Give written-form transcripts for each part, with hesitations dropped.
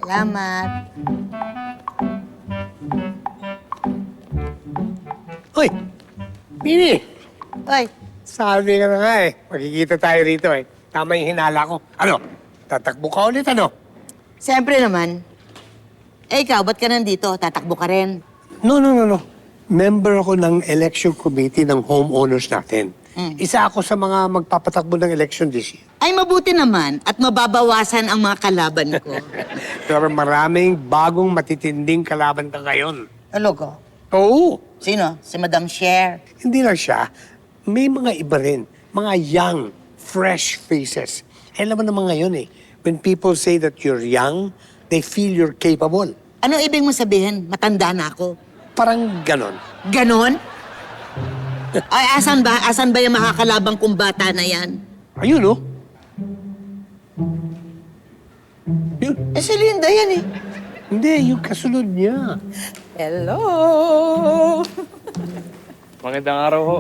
Salamat. Hoy! Bini! Oy, Sabi ka na nga eh. Magkikita tayo rito eh. Tama yung hinala ko. Ano? Tatakbo ka ulit ano? siyempre naman. Eh, ikaw, ba't ka nandito? Tatakbo ka rin. No. Member ako ng election committee ng homeowners natin. Isa ako sa mga magpapatakbo ng election this year. Ay, mabuti naman at mababawasan ang mga kalaban ko. Pero maraming bagong matitinding kalaban ka ngayon. Talaga? Oo. Sino? Si Madam Cher. Hindi lang siya. May mga iba rin. Mga young, fresh faces. Alam mo naman ngayon eh. When people say that you're young, they feel you're capable. Ano ibig mo sabihin? Matanda na ako. Parang ganon. Ganon? Ay, asan ba? Asan ba yung makakalabang kong bata na yan? Ayun oh. Yun. Eh, si Linda yan eh. Hindi, yung kasunod niya. Hello! Magandang araw ho.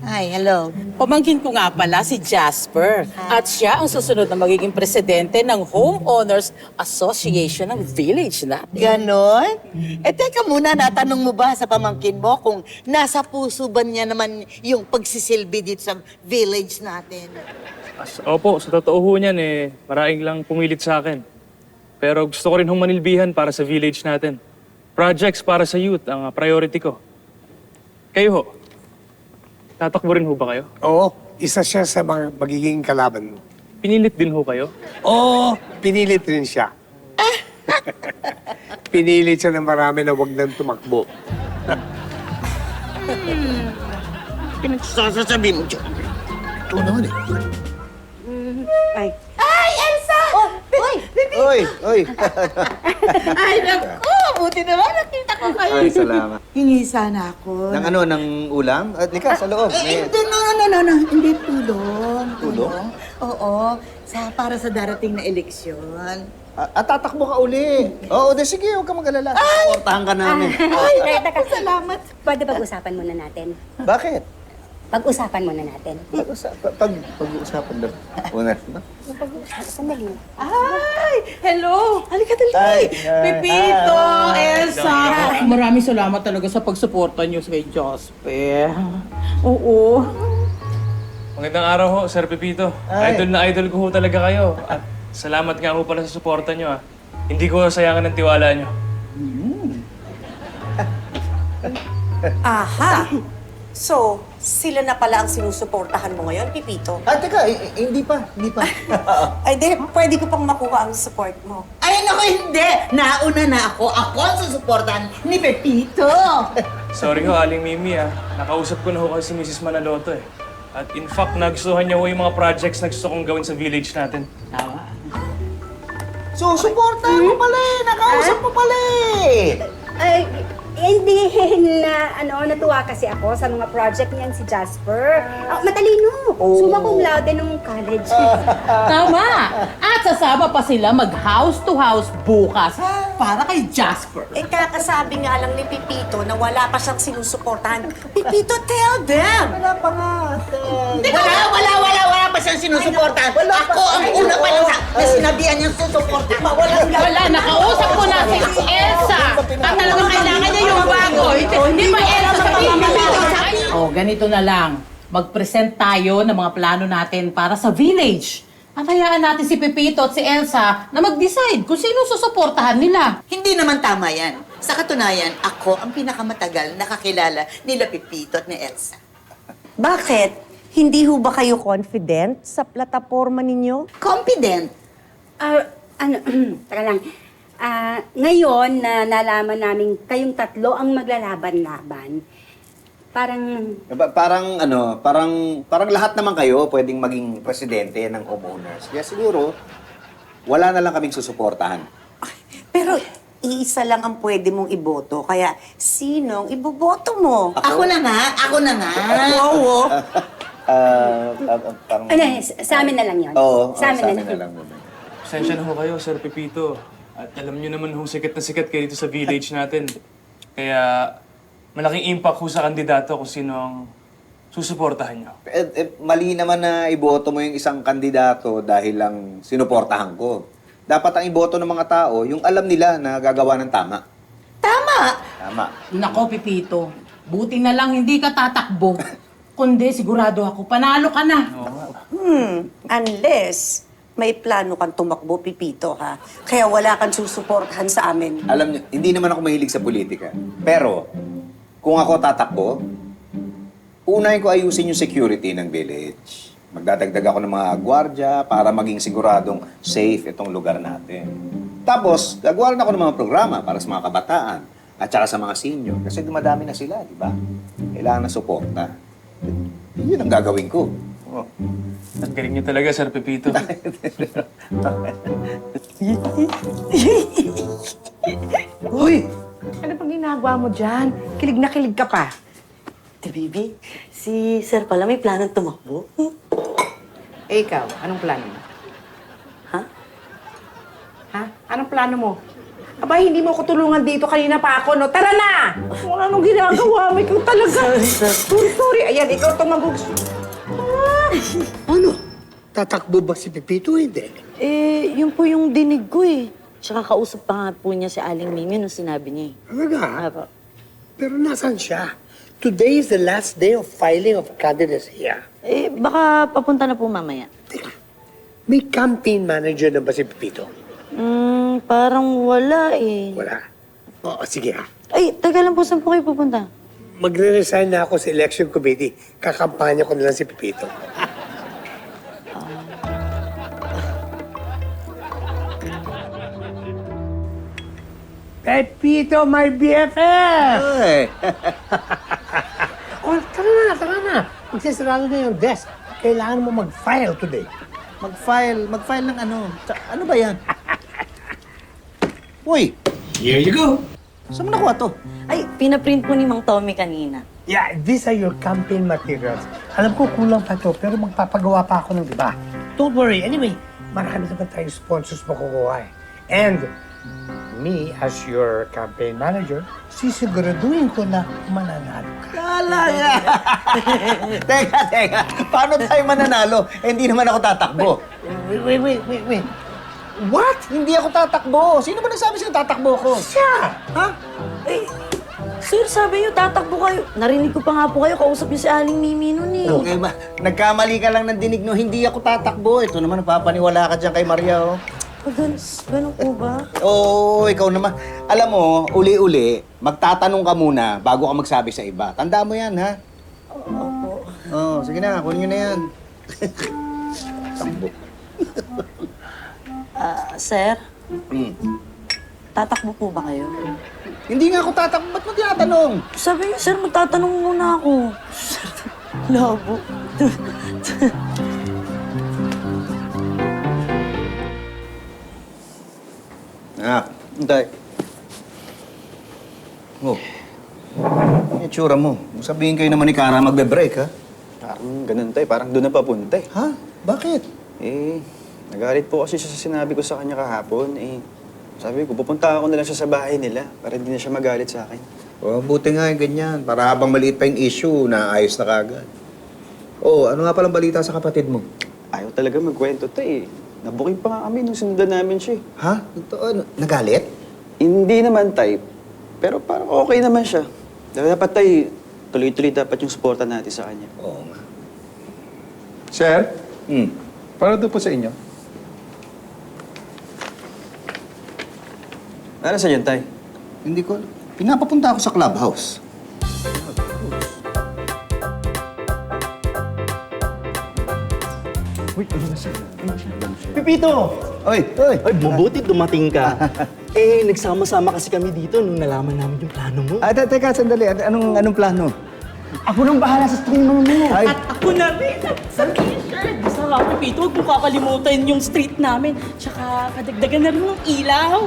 Hi, hello. Pamangkin ko nga pala si Jasper. At siya ang susunod na magiging presidente ng Homeowners Association ng village natin. Ganon? Eh, teka muna, natanong mo ba sa pamangkin mo kung nasa puso ba niya naman yung pagsisilbi dito sa village natin? Opo, sa totoo ho niyan eh, maraming lang pumilit sa akin. Pero gusto ko rin hong manilbihan para sa village natin. Projects para sa youth ang priority ko. Kayo ho, tatakbo rin ho ba kayo? Oo, isa siya sa mga magiging kalaban mo. Pinilit din ho kayo? Oo, pinilit rin siya. Pinilit siya ng marami na wag nang tumakbo. Pinagsasasabi mo dyan. Ito naman eh. Ay. Ay, Elsa! Oh, Oy! Ay, naku! Buti naman, nakita ko kayo. Ay, salamat. Hingi sana ako. Ng ano, ng ulam? At lika, sa loob. Eh, no. Hindi tulong. Tulong? Oo. Para sa darating na eleksyon. At tatakbo ka uli. Oo, sige, huwag ka mag-alala. Suportahan ka namin. Teka, Salamat. pwede pag-usapan muna natin. Bakit? Pag-usapan muna natin. Pag-uusapan na. Una. Sandali. Ay! Hello! Halika dali! Ay, Pepito! Elsa! Maraming salamat talaga sa pagsuporta niyo kay Jasper. Oo. Magandang araw ho, Sir Pepito. Ay. Idol na idol ko ho talaga kayo. At salamat nga ho pala sa suporta niyo ah. Hindi ko sayangan ng tiwala niyo. Aha! So, sila na pala ang sinusuportahan mo ngayon, Pipito? Teka, hindi pa. Ay, di, pwede ko pang makuha ang support mo. Ay, naku, hindi. Nauna na ako. Ako ang susuportahan ni Pepito. Sorry ho, Aling Mimi ah. Nakausap ko na ho kasi si Mrs. Manaloto eh. At in fact, nagustuhan niya ho yung mga projects na gusto kong gawin sa village natin. So, suportahan mo pala eh. Nakausap mo pala eh. Ay, hindi na, natuwa kasi ako sa mga project niyan si Jasper. Matalino. Summa cum laude nung college. Tama! At sasama pa sila mag-house to house bukas para kay Jasper. Eh, kakasabi nga lang ni Pipito na wala pa siyang sinusuportahan. Pipito, tell them! Wala pa nga. Wala pa siyang sinusuportahan. Ako ang una pa lang na sinabihan niyang susuportahan. Wala, nakausap ko na si Elsa. At talagang kailangan niya yung bago. Hindi ba Elsa sa pipipito? Oh, ganito na lang. Mag-present tayo ng mga plano natin para sa village. At hayaan natin si Pepito at si Elsa na mag-decide kung sino susuportahan nila. Hindi naman tama yan. Sa katunayan, ako ang pinakamatagal nakakilala nila Pepito at ni Elsa. Bakit? Hindi ho ba kayo confident sa plataforma ninyo? Confident. Teka lang. Ngayon na nalaman namin kayong tatlo ang maglalaban-laban, Parang lahat naman kayo pwedeng maging presidente ng homeowners. Kaya siguro, wala na lang kaming susuportahan. Pero iisa lang ang pwede mong iboto. Kaya, sinong iboboto mo? Ako na nga. Oo. Parang... sa amin na lang yun. Oo, sa amin na lang. lang muna. Pasensya na ho kayo, Sir Pepito. At alam niyo naman ho, sikat na sikat kayo dito sa village natin. Kaya malaking impact ho sa kandidato kung sino ang susuportahan niyo. Mali naman na iboto mo yung isang kandidato dahil lang sinuportahan ko. dapat ang iboto ng mga tao, yung alam nila na gagawa ng tama. Tama! Tama. Nako, Pipito. Buti na lang hindi ka tatakbo. Kundi sigurado ako, panalo ka na. Unless may plano kang tumakbo, Pipito, ha? Kaya wala kang susuportahan sa amin. Alam niyo, hindi naman ako mahilig sa politika. Pero, kung ako tatakbo, unahin ko ayusin yung security ng village. Magdadagdag ako ng mga gwardya para maging siguradong safe itong lugar natin. Tapos, gagawa rin ako ng mga programa para sa mga kabataan at saka sa mga senior. Kasi dumadami na sila, di ba? Kailangan na suporta. Yun ang gagawin ko. Oh. Ang galing niyo talaga, Sir Pepito. Uy! Ano pang ginagawa mo dyan? Kilig na kilig ka pa. Baby, si Sir pala may planong tumakbo. Eh ikaw, anong plano mo? Ha? Ha? Anong plano mo? Aba, hindi mo ko tulungan dito. Kanina pa ako, no? Tara na! Kung anong ginagawa mo, ikaw talaga. Sorry. Ayan, ikaw tumagog. Ano? Tatakbo ba si Pepito? Hindi. Eh, yun po yung dinig ko eh. Tsaka kausap pa nga po niya si Aling Mimi nung sinabi niya eh. Talaga? Apo. Pero nasan siya? Today is the last day of filing of candidacy here. Eh, baka papunta na po mamaya. Teka, may campaign manager na ba si Pepito? Parang wala eh. Wala. Oo, sige ha. Ay, taga lang po, saan po kayo pupunta? Magre-resign na ako sa election committee. Kakampanya ko na lang si Pepito. Pepito, my BFF! Ay, Oh, tara na. Magsisarado na yung desk. Kailangan mo mag-file today. mag-file ng ano? Ano ba yan? Uy, Here you go. saan mo nakuha to? Ay, pinaprint po ni Mang Tommy kanina. Yeah, these are your campaign materials. Alam ko kulang pa to, pero magpapagawa pa ako ng iba. Don't worry. Anyway, marami naman tayong sponsors makukuha eh. And me, as your campaign manager, sisiguraduhin ko na mananalo ka. Kalaya! Teka. Paano tayo mananalo? Eh, hindi naman ako tatakbo. Wait. What? Hindi ako tatakbo. Sino ba nagsabi sa'yo tatakbo ko? Siya! Ha? Eh, sir, sabi niyo, tatakbo kayo. Narinig ko pa nga po kayo, kausap niyo si Aling Mimi nun eh. Okay ba? Nagkamali ka lang ng dinig no, hindi ako tatakbo. Ito naman, napapaniwala ka dyan kay Maria, oh. Ganun po ba? Oo, ikaw naman. Alam mo, uli-uli, magtatanong ka muna bago ka magsabi sa iba. Tandaan mo yan, ha? Opo. Oo, sige na, kunin nyo na yan. Takbo. Sir, Hmm. tatakbo po ba kayo? Hindi nga ako tatakbo. Ba't mo tinatanong? Sabi niyo, sir, magtatanong muna ako. Sir, labo. Hindi. Oh. Ano yung tsura mo? Sabihin kayo naman ni Kara magbe-break, ha? Parang ganun tayo, parang doon na papunta eh. Ha? Bakit? Eh, nagalit po kasi siya sa sinabi ko sa kanya kahapon. Eh, sabi ko, pupunta ako na lang siya sa bahay nila para hindi na siya magalit sa akin. Oh, buti nga yung ganyan. Para habang maliit pa yung issue, naayos na kagad. Oh, ano nga palang balita sa kapatid mo? Ayaw talaga magkwento to eh. Nabuking pa nga kami nung sinundan namin siya eh. Ha? Totoo? Nagalit? Hindi naman type, pero parang okay naman siya. Dapat tayo, tuloy-tuloy dapat yung suporta natin sa kanya. Oo nga. Sir, Hmm. para doon po sa inyo. Ano sa dyan, tay? Hindi ko... Pinapapunta ako sa clubhouse. Pipito! Oy! Ay, mabuti dumating ka. Eh, nagsama-sama kasi kami dito nung nalaman namin yung plano mo. Teka, sandali. Anong plano? Ako nang bahala sa stream mo. Ay, Ako na rin. Sa t-shirt. Basta nga po, Pito, huwag mo kakalimutan yung street namin. Tsaka kadagdagan na rin ng ilaw.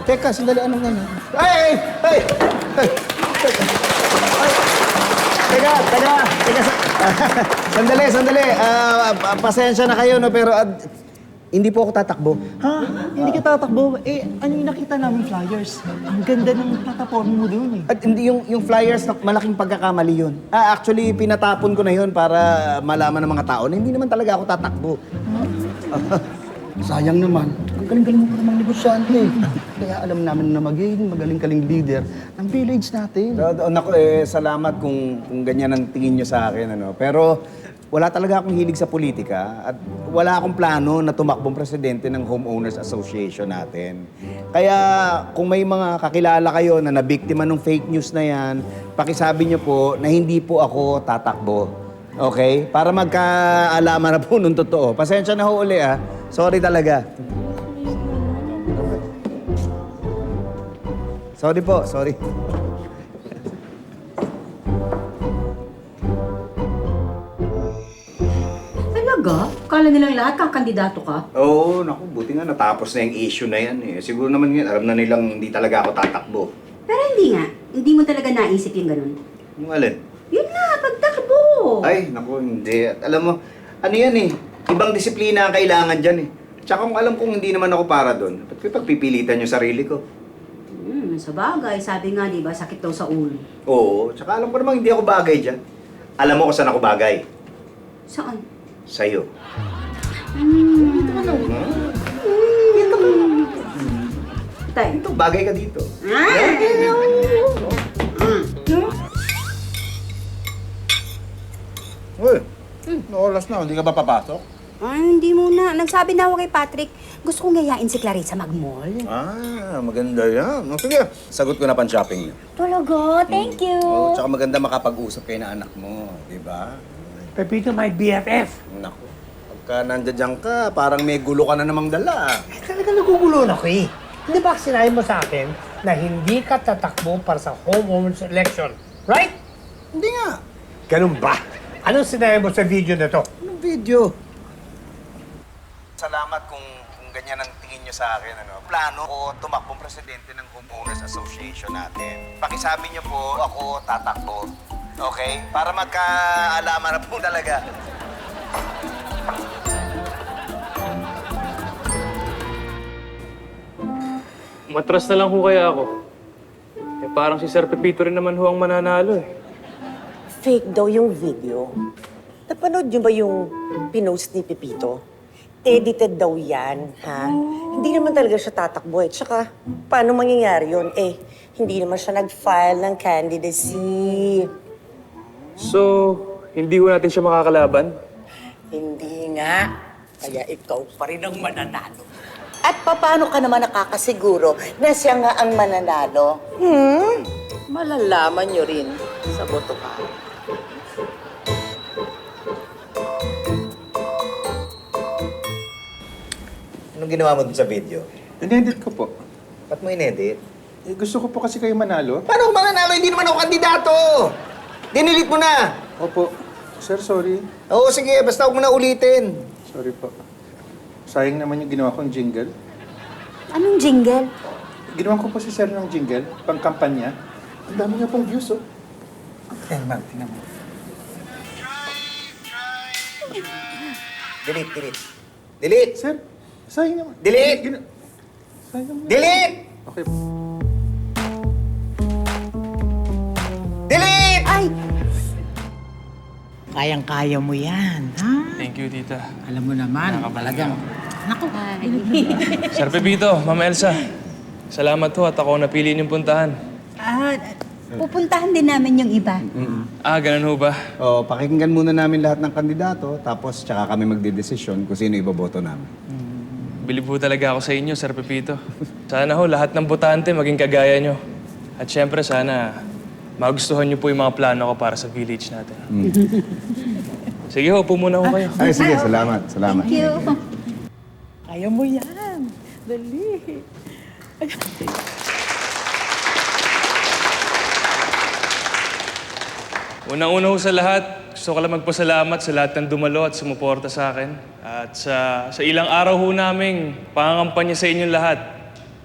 teka, sandali. Anong ano? Ay! Teka. Sandali. Pasensya na kayo, no? Pero hindi po ako tatakbo. Ha? Hindi ka tatakbo. Eh, ano yung nakita namin flyers? Ang ganda ng platform mo doon eh. At hindi yung flyers, malaking pagkakamali yun. Actually, pinatapon ko na yun para malaman ng mga tao na hindi naman talaga ako tatakbo. Sayang naman, ang galing-galing mo pa namang negosyante. Kaya alam namin na magiging magaling-galing leader ng village natin. Naku, salamat kung ganyan ang tingin nyo sa akin. Ano. Pero wala talaga akong hilig sa politika at wala akong plano na tumakbong presidente ng Homeowners Association natin. Kaya kung may mga kakilala kayo na nabiktima ng fake news na yan, pakisabi nyo po na hindi po ako tatakbo. Okay? Para magkaalaman na po nung totoo. Pasensya na ho uli ah. Sorry talaga. Sorry po, sorry. Talaga? Kala nilang lahat kakandidato ka? Oo, naku, buti nga natapos na yung issue na yan eh. Siguro naman yan, alam na nilang hindi talaga ako tatakbo. Pero hindi nga. Hindi mo talaga naisip yung ganun. Yung alin? Yun na, pagtakbo! Ay, naku, hindi. At alam mo, ano yan eh, ibang disiplina ang kailangan dyan eh. Tsaka kung alam kong hindi naman ako para doon, ba't ko pagpipilitan yung sarili ko? Sa bagay, sabi nga, di ba, sakit daw sa ulo. Oo, tsaka alam ko namang hindi ako bagay dyan. Alam mo kung saan ako bagay? Saan? Sa'yo. Tay. Ito, bagay ka dito. Uy, oras na, hindi ka ba papasok? Ay, hindi muna. Nagsabi na ako kay Patrick, gusto kong gayain si Clarissa mag-mall. Ah, maganda yan. Sige, sagot ko na pan-shopping niyo. Talaga? Thank you. Oo, tsaka maganda makapag-usap kayo na anak mo, di ba? Pepito, my BFF. Naku, pagka nandiyan ka, parang may gulo ka na namang dala. Talaga nagugulo na ako eh. Hindi ba sinabi mo sa akin na hindi ka tatakbo para sa homeowners election? Right? Hindi nga. Ganun ba? Anong sinabi mo sa video na to? Anong video? Salamat kung ganyan ang tingin nyo sa akin. Ano. Plano ko tumakbong presidente ng Homeowners Association natin. Pakisabi nyo po, ako tatakbo. Okay? Para magkaalaman na po talaga. Matras na lang ho kaya ako. Eh parang si Sir Pepito rin naman ho ang mananalo eh. Fake daw yung video. Napanood niyo ba yung pinost ni Pepito? Edited daw yan, ha? Hindi naman talaga siya tatakbo eh. Tsaka, paano mangyayari yun? Eh, hindi naman siya nag-file ng candidacy. So, hindi ho natin siya makakalaban? Hindi nga. Kaya ikaw pa rin ang mananalo. At paano ka naman nakakasiguro na siya nga ang mananalo? Malalaman niyo rin sa boto ka. Anong ginawa mo dun sa video? Inedit ko po. Ba't mo inedit? Eh, gusto ko po kasi kayo manalo. Paano ako mananalo? Hindi naman ako kandidato! Dinilit mo na! Opo. Sir, sorry. Oo, sige. Basta huwag mo na ulitin. Sorry po. Sayang naman yung ginawa kong jingle. Anong jingle? Ginawa ko po si Sir ng jingle, pang kampanya. Ang dami niya pong views, oh. Tingnan mo, tingnan mo. Delete. Delete! Sir, sayang naman. Delete! Sayang naman. Delete! Okay. Delete! Ay! Kayang-kaya mo yan, ha? Thank you, tita. Alam mo naman, talagang... Naku, Sir Pepito, Ma'am Elsa. Salamat ho at ako napili niyong puntahan. Pupuntahan din namin yung iba. Ah, ganun ho ba? Oh, pakinggan muna namin lahat ng kandidato, tapos tsaka kami magdedesisyon kung sino iboboto namin. Bilib ho talaga ako sa inyo, Sir Pepito. Sana ho, lahat ng botante maging kagaya nyo. At syempre, sana magustuhan nyo po yung mga plano ko para sa village natin. Sige ho, upo muna ho kayo. Ay, sige. Salamat. Salamat. Thank you. Kaya mo yan. Dali. Unang-una ho sa lahat, gusto ko lang magpasalamat sa lahat ng dumalo at sumuporta sa akin. At sa ilang araw ho naming pangangampanya sa inyong lahat,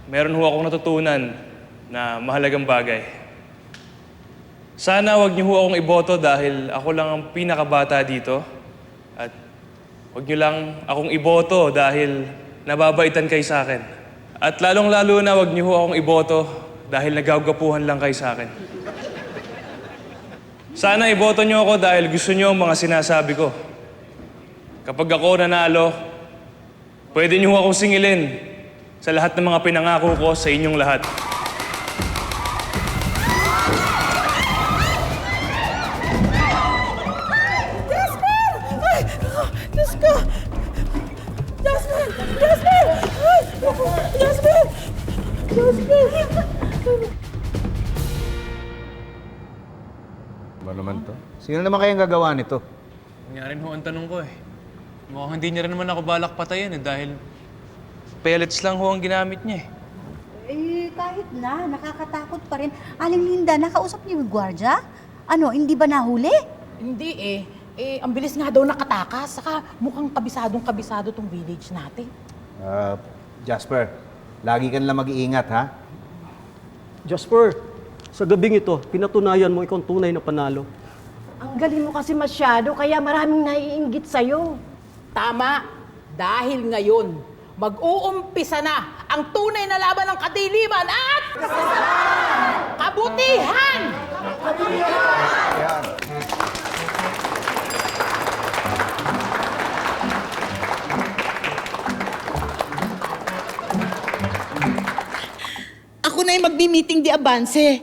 meron ho akong natutunan na mahalagang bagay. Sana wag niyo ho akong iboto dahil ako lang ang pinakabata dito. At wag niyo lang akong iboto dahil nababaitan kayo sa akin. At lalong-lalo na wag niyo ho akong iboto dahil nagagapuhan lang kayo sa akin. Sana iboto niyo ako dahil gusto niyo ang mga sinasabi ko. Kapag ako nanalo, pwede niyo akong singilin sa lahat ng mga pinangako ko sa inyong lahat. Ba naman to? Sino naman kayang gagawa nito? Nangyari ho ang tanong ko eh. Mukhang hindi niya rin naman ako balak patayin eh dahil pellets lang ho ang ginamit niya eh. Kahit na, nakakatakot pa rin. Aling Linda, nakausap niyo yung gwardya? Ano, hindi ba nahuli? Hindi eh. Ang bilis nga daw nakatakas. Saka mukhang kabisado tong village natin. Jasper, lagi ka nalang mag-iingat, ha? Jasper, sa gabing ito, pinatunayan mo ikaw ang tunay na panalo. Ang galing mo kasi masyado, kaya maraming naiinggit sa'yo. Tama. Dahil ngayon, mag-uumpisa na ang tunay na laban ng kadiliman at kabutihan! Ako na yung magbi-meeting di Avance.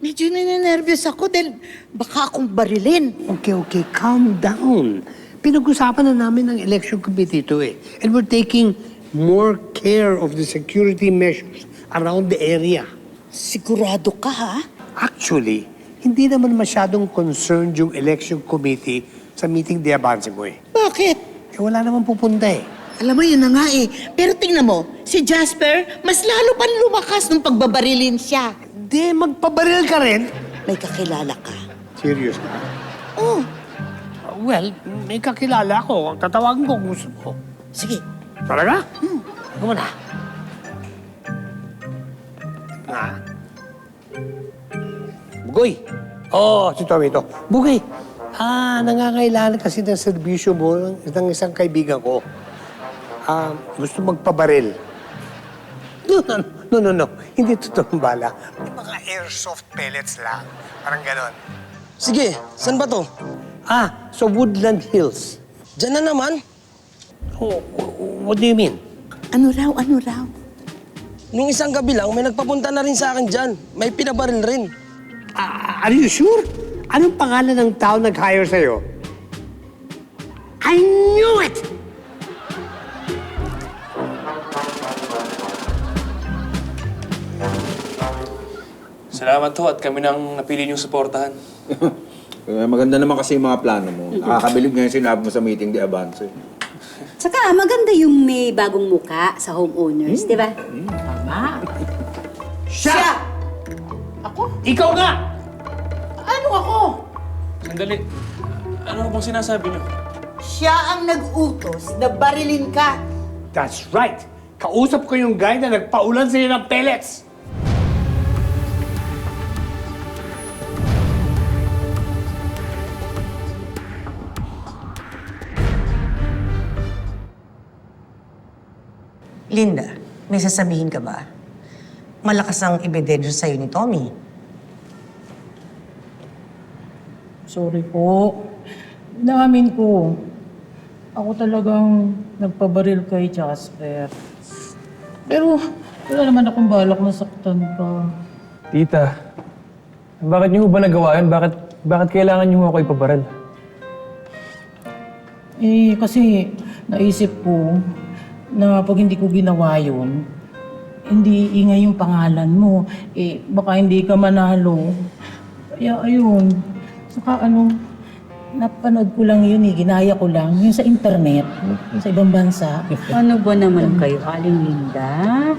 Medyo nininervyos ako dahil baka akong barilin. Okay, calm down. Pinag-usapan na namin ng election committee ito eh. And we're taking more care of the security measures around the area. Sigurado ka, ha? Actually, hindi naman masyadong concerned yung election committee sa meeting de Avance mo eh. Bakit? Wala naman pupunta eh. Alam mo, yun na nga eh. Pero tingnan mo, si Jasper, mas lalo pa lumakas nung pagbabarilin siya. Di, magpabaril ka rin. May kakilala ka. Serious ka? Oh, Well, may kakilala ako. Tatawagan ko kung gusto mo. sige. Talaga? Ako na. Bugoy. Si Tommy ito. Bugoy. Nangangailangan kasi ng serbisyo mo ng isang kaibigan ko. Gusto magpabaril. No. Hindi totoong bala. May mga airsoft pellets lang. Parang ganon. Sige, saan ba to? Sa Woodland Hills. Diyan na naman. What do you mean? Ano raw? Nung isang gabi lang, may nagpapunta na rin sa akin dyan. May pinabaril rin. Are you sure? Anong pangalan ng tao nag-hire sa'yo? I knew it! Salamat ho at kami nang napili niyong suportahan. Maganda naman kasi yung mga plano mo. Nakakabilib nga yung sinabi mo sa meeting de Avance. Saka maganda yung may bagong muka sa homeowners, di ba? Tama. Siya! Ako? Ikaw nga! Ano ako? Sandali. Ano bang sinasabi niyo? Siya ang nag-utos na barilin ka. That's right. Kausap ko yung guy na nagpaulan sa'yo ng pellets. Linda, may sasabihin ka ba? Malakas ang ebidensya sa'yo ni Tommy. Sorry po. Inamin ko. Ako talagang nagpabaril kay Jasper. Pero wala naman akong balak na saktan ka. Tita, bakit niyo ba nagawa yun? Bakit kailangan niyo ako ipabaril? Kasi naisip ko na pag hindi ko ginawa yun, hindi ingay yung pangalan mo. Baka hindi ka manalo. Kaya ayun. Saka napanood ko lang yun ginaya ko lang. Yung sa internet, sa ibang bansa. Ano ba naman kayo, Aling Linda?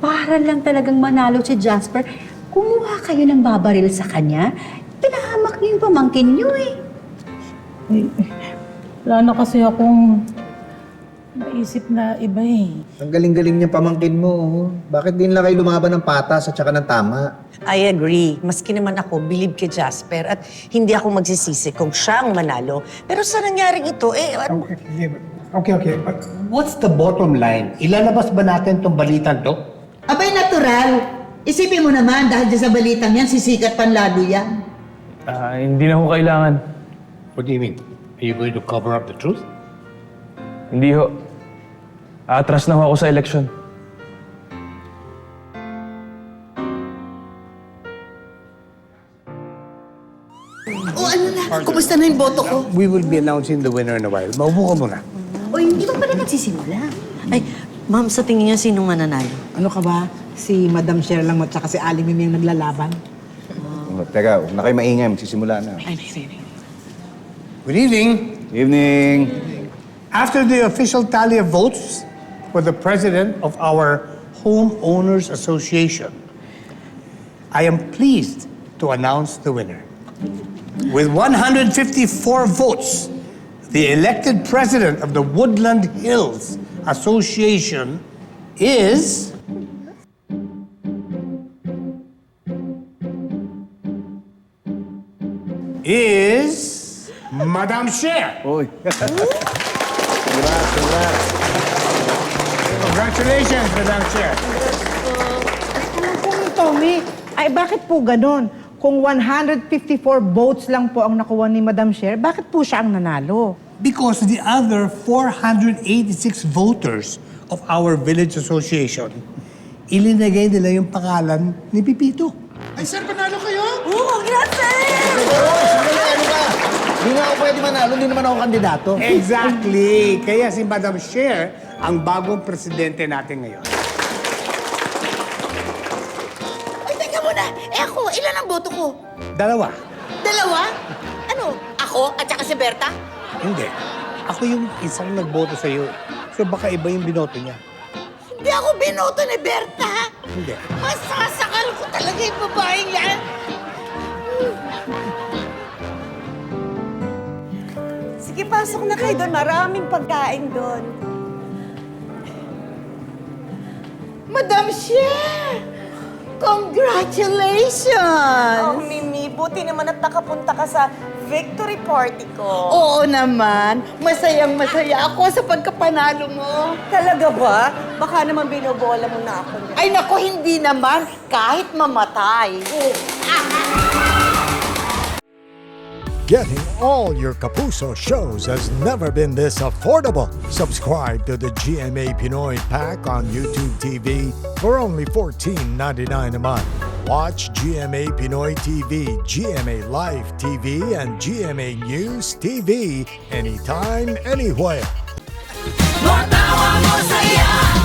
Para lang talagang manalo si Jasper, kumuha kayo ng babaril sa kanya. Pinahamak niyo yung pamangkin niyo eh. Wala na kasi akong naisip na iba eh. Ang galing-galing niya pamangkin mo. Bakit din lang kayo lumaban ng patas at saka ng tama? I agree. Maski naman ako, believe kay Jasper at hindi ako magsisisi kung siya ang manalo. Pero sa nangyaring ito, Okay. But what's the bottom line? Ilalabas ba natin tong balitan to? Abay, natural. Isipin mo naman, dahil dyan sa balitang yan, sisikat panlalo yan. Hindi na ho kailangan. What do you mean? Are you going to cover up the truth? Hindi ho. Aatras na ho ako sa eleksyon. O ano na, kumusta na yung boto ko? We will be announcing the winner in a while. Maupo ka muna. O hindi pa pala nagsisimula? Ay, ma'am, sa tingin niyo sino mananalo? Ano ka ba? Si Madam Cher lang at saka si Aling Mimi yung naglalaban? Teka, huwag na kayo maingay. Magsisimula na. Good evening. Evening. After the official tally of votes for the president of our Homeowners Association, I am pleased to announce the winner. With 154 votes, the elected president of the Woodland Hills Association is... Madam Cher. Uy. Congratulations, Madam Cher. Ano po ni Tommy? Ay, bakit po ganon? Kung 154 votes lang po ang nakuha ni Madam Cher, bakit po siya ang nanalo? Because the other 486 voters of our village association, ilinagay nila yung pangalan ni Pipito. Ay, sir, panalo kayo? Oo, grabe! Hindi nga ako pwede manalo, hindi naman ako kandidato. Exactly. Kaya si Madam Cher ang bagong presidente natin ngayon. Ay, teka muna. Ako, ilan ang boto ko? Dalawa. Dalawa? Ano? Ako at saka si Berta? Hindi. Ako yung isang nagboto sa iyo. So baka iba yung binoto niya. Hindi ako binoto ni Berta. Hindi. Masasakal ko talaga yung babaeng yan. Sige, pasok na kayo doon. Maraming pagkain doon. Madam Cher! Congratulations! Oh, Mimi, buti naman at nakapunta ka sa victory party ko. Oo naman. Masayang-masaya ako sa pagkapanalo mo. Talaga ba? Baka naman binobola mo na ako. Ay, naku, hindi naman. Kahit mamatay. Getting all your Kapuso shows has never been this affordable. Subscribe to the GMA Pinoy Pack on YouTube TV for only $14.99 a month. Watch GMA Pinoy TV, GMA Live TV, and GMA News TV anytime, anywhere. Matawa mo saya.